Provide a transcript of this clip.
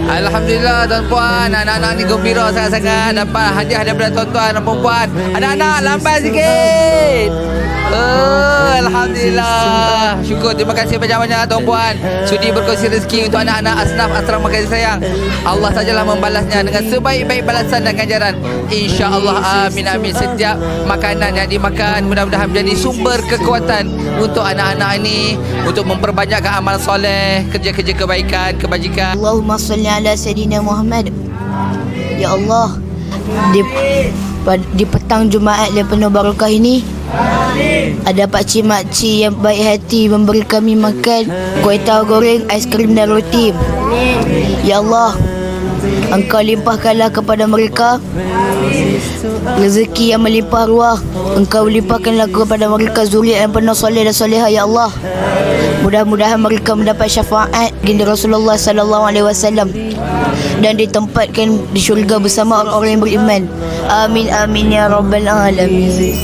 Alhamdulillah tuan-puan, anak-anak ni gembira sangat-sangat dapat hadiah daripada tuan-tuan dan puan-puan. Anak-anak lambat sikit. Alhamdulillah. Syukur, terima kasih banyak-banyak tuan-puan sudi berkongsi rezeki untuk anak-anak asnaf asrama kasih sayang. Allah sajalah membalasnya dengan sebaik-baik balasan dan ganjaran. InsyaAllah, amin amin. Setiap makanan yang dimakan mudah-mudahan menjadi sumber kekuatan untuk anak-anak ini untuk memperbanyakkan amal soleh, kerja-kerja kebaikan, kebajikan. Allahumma salli ala Sayyidina Muhammad. Ya Allah, di petang Jumaat yang penuh barakah ini, ada pakcik-makcik yang baik hati memberi kami makan kuih tahu goreng, aiskrim dan roti. Ya Allah, Engkau limpahkanlah kepada mereka rezeki yang melimpah ruah. Engkau limpahkanlah kepada mereka zuriat yang penuh soleh dan soleha. Ya Allah, mudah-mudahan mereka mendapat syafaat baginda Rasulullah sallallahu alaihi wasallam dan ditempatkan di syurga bersama orang-orang yang beriman. Amin amin ya rabbal alamin.